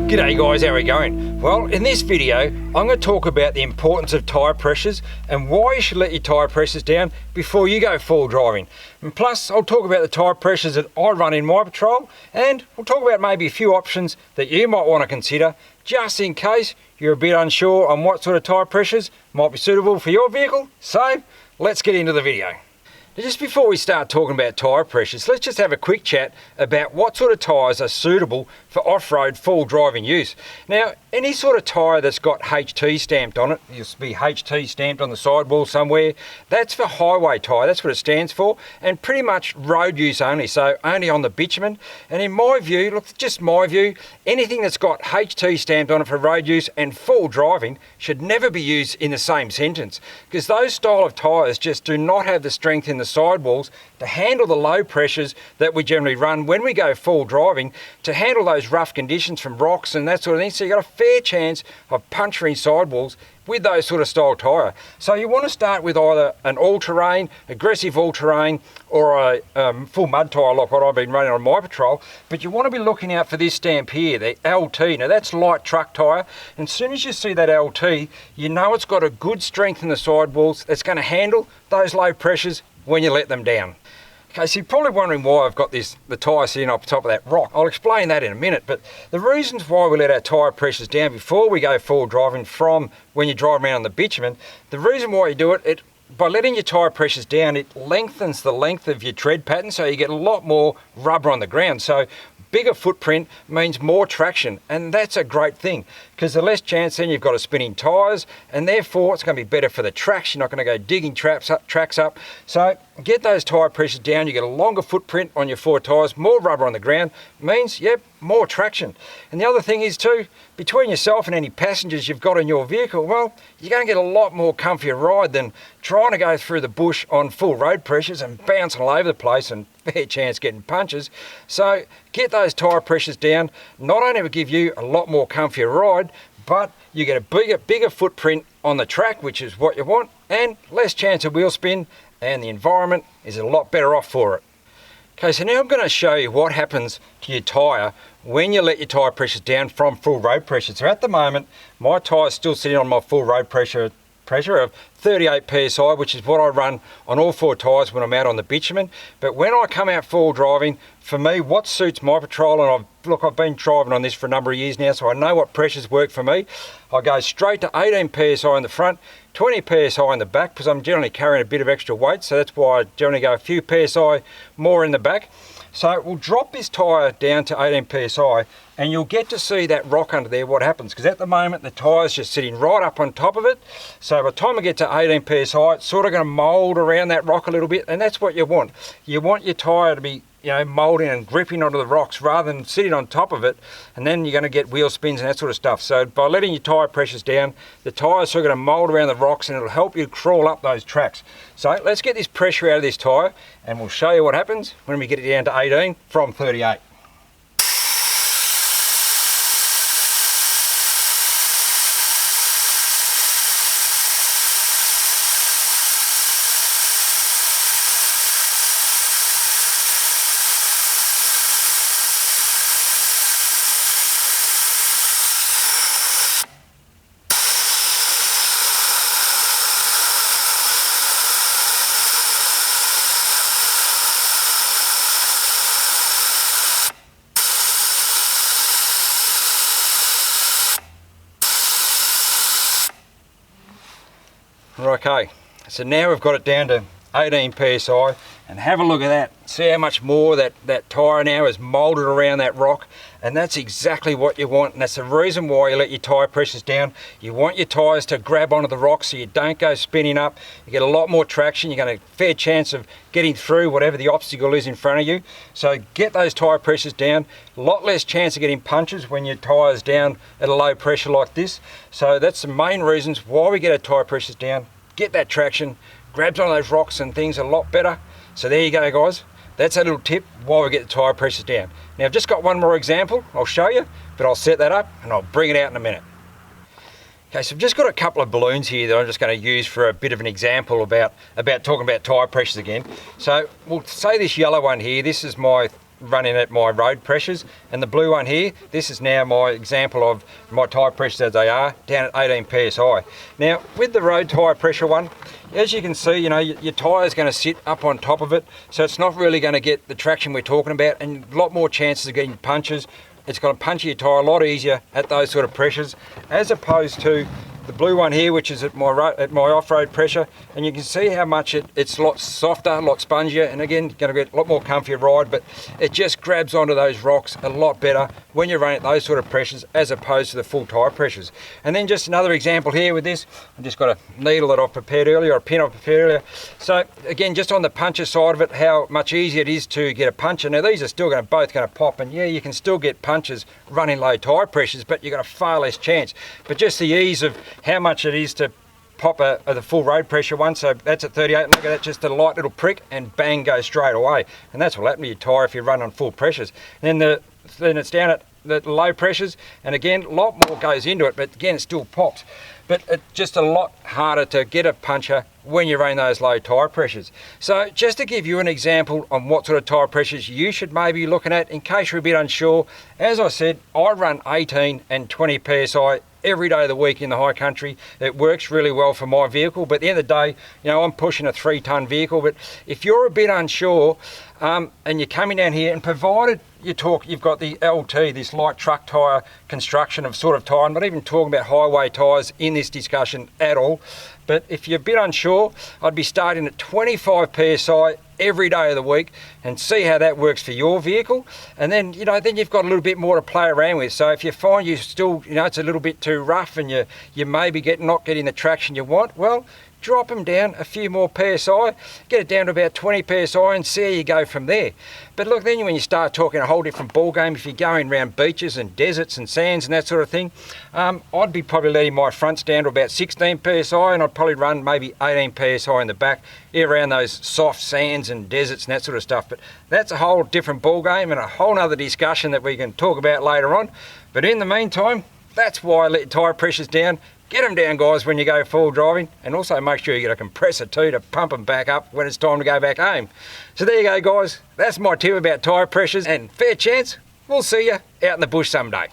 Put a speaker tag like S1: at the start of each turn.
S1: G'day guys, how are we going? Well, in this video, I'm going to talk about the importance of tyre pressures and why you should let your tyre pressures down before you go full driving. And plus, I'll talk about the tyre pressures that I run in my patrol, and we'll talk about maybe a few options that you might want to consider just in case you're a bit unsure on what sort of tyre pressures might be suitable for your vehicle. So, let's get into the video. Just before we start talking about tyre pressures, let's just have a quick chat about what sort of tyres are suitable for off-road full driving use. Now, any sort of tyre that's got HT stamped on it, used to be HT stamped on the sidewall somewhere, that's for highway tyre, that's what it stands for, and pretty much road use only, so only on the bitumen. And in my view, look, just my view, anything that's got HT stamped on it for road use and full driving should never be used in the same sentence, because those style of tyres just do not have the strength in the sidewalls to handle the low pressures that we generally run when we go full driving, to handle those rough conditions from rocks and that sort of thing. So you've got a fair chance of puncturing sidewalls with those sort of style tyre. So you want to start with either an all-terrain, aggressive all-terrain, or a full mud tyre like what I've been running on my patrol. But you want to be looking out for this stamp here, the LT. Now that's light truck tyre, and as soon as you see that LT, you know it's got a good strength in the sidewalls that's going to handle those low pressures when you let them down. Okay, so you're probably wondering why I've got the tyre sitting up top of that rock. I'll explain that in a minute, but the reasons why we let our tyre pressures down before we go full driving from when you drive around on the bitumen, the reason why you do it, by letting your tyre pressures down, it lengthens the length of your tread pattern, so you get a lot more rubber on the ground. So bigger footprint means more traction, and that's a great thing, because the less chance then you've got of spinning tyres, and therefore it's going to be better for the traction. You're not going to go digging tracks up. So get those tyre pressures down, you get a longer footprint on your four tyres, more rubber on the ground, means, yep, more traction. And the other thing is too, between yourself and any passengers you've got in your vehicle, well, you're going to get a lot more comfier ride than trying to go through the bush on full road pressures and bouncing all over the place and fair chance getting punches. So get those tyre pressures down. Not only will give you a lot more comfier ride, but you get a bigger footprint on the track, which is what you want, and less chance of wheel spin, and the environment is a lot better off for it. Okay, so now I'm going to show you what happens to your tyre when you let your tyre pressures down from full road pressure. So at the moment, my tyre is still sitting on my full road pressure of 38 psi, which is what I run on all four tyres when I'm out on the bitumen. But when I come out full driving, for me, what suits my patrol, and I've been driving on this for a number of years now, so I know what pressures work for me. I go straight to 18 psi in the front, 20 psi in the back, because I'm generally carrying a bit of extra weight, so that's why I generally go a few psi more in the back. So we'll drop this tyre down to 18 psi, and you'll get to see that rock under there, what happens, because at the moment the tyre's just sitting right up on top of it. So by the time I get to 18 psi, it's sort of going to mould around that rock a little bit, and that's what you want. You want your tyre to be, moulding and gripping onto the rocks rather than sitting on top of it, and then you're going to get wheel spins and that sort of stuff. So by letting your tyre pressures down, the tyre's sort of going to mould around the rocks, and it'll help you crawl up those tracks. So let's get this pressure out of this tyre, and we'll show you what happens when we get it down to 18 from 38. Okay, so now we've got it down to 18 psi, and have a look at that. See how much more that tyre now is moulded around that rock, and that's exactly what you want, and that's the reason why you let your tyre pressures down. You want your tyres to grab onto the rocks so you don't go spinning up. You get a lot more traction, you get a fair chance of getting through whatever the obstacle is in front of you. So get those tyre pressures down, a lot less chance of getting punches when your tyre's down at a low pressure like this. So that's the main reasons why we get our tyre pressures down. Get that traction, grabs on those rocks and things a lot better. So there you go guys, that's a little tip why we get the tyre pressures down. Now I've just got one more example I'll show you, but I'll set that up and I'll bring it out in a minute. Okay, so I've just got a couple of balloons here that I'm just going to use for a bit of an example about talking about tyre pressures again. So we'll say this yellow one here, this is my running at my road pressures, and the blue one here, this is now my example of my tyre pressures as they are, down at 18 psi. Now with the road tyre pressure one, as you can see, you know, your tyre is going to sit up on top of it, so it's not really going to get the traction we're talking about, and a lot more chances of getting punctures. It's going to puncture your tyre a lot easier at those sort of pressures, as opposed to the blue one here, which is at my off-road pressure, and you can see how much it's a lot softer, a lot spongier, and again going to get a lot more comfier ride, but it just grabs onto those rocks a lot better when you're running at those sort of pressures as opposed to the full tyre pressures. And then just another example here with this, I've just got a needle that I've prepared earlier, or a pin I've prepared earlier. So again, just on the puncture side of it, how much easier it is to get a puncture. Now these are still both going to pop, and yeah, you can still get punctures running low tyre pressures, but you've got a far less chance. But just the ease of how much it is to pop the full road pressure one, so that's at 38, and look at that, just a light little prick and bang, goes straight away. And that's what will happen to your tyre if you run on full pressures. And then it's down at the low pressures, and again a lot more goes into it, but again it still pops. But it's just a lot harder to get a puncture when you're running those low tyre pressures. So just to give you an example on what sort of tyre pressures you should maybe be looking at in case you're a bit unsure, as I said, I run 18 and 20 psi every day of the week in the high country. It works really well for my vehicle, but at the end of the day, you know, I'm pushing a 3-ton vehicle. But if you're a bit unsure and you're coming down here, and provided you've got the LT, this light truck tyre construction of sort of tyre, I'm not even talking about highway tyres in this discussion at all, but if you're a bit unsure, I'd be starting at 25 psi every day of the week and see how that works for your vehicle. And then, you know, then you've got a little bit more to play around with. So if you find you still, you know, it's a little bit too rough and you maybe not getting the traction you want, well, drop them down a few more psi, get it down to about 20 psi and see how you go from there. But look, then when you start talking a whole different ball game, if you're going around beaches and deserts and sands and that sort of thing, I'd be probably letting my fronts down to about 16 psi, and I'd probably run maybe 18 psi in the back around those soft sands and deserts and that sort of stuff. But that's a whole different ball game and a whole other discussion that we can talk about later on. But in the meantime, that's why I let your tyre pressures down. Get them down, guys, when you go full driving, and also make sure you get a compressor too to pump them back up when it's time to go back home. So there you go, guys. That's my tip about tyre pressures, and fair chance we'll see you out in the bush someday.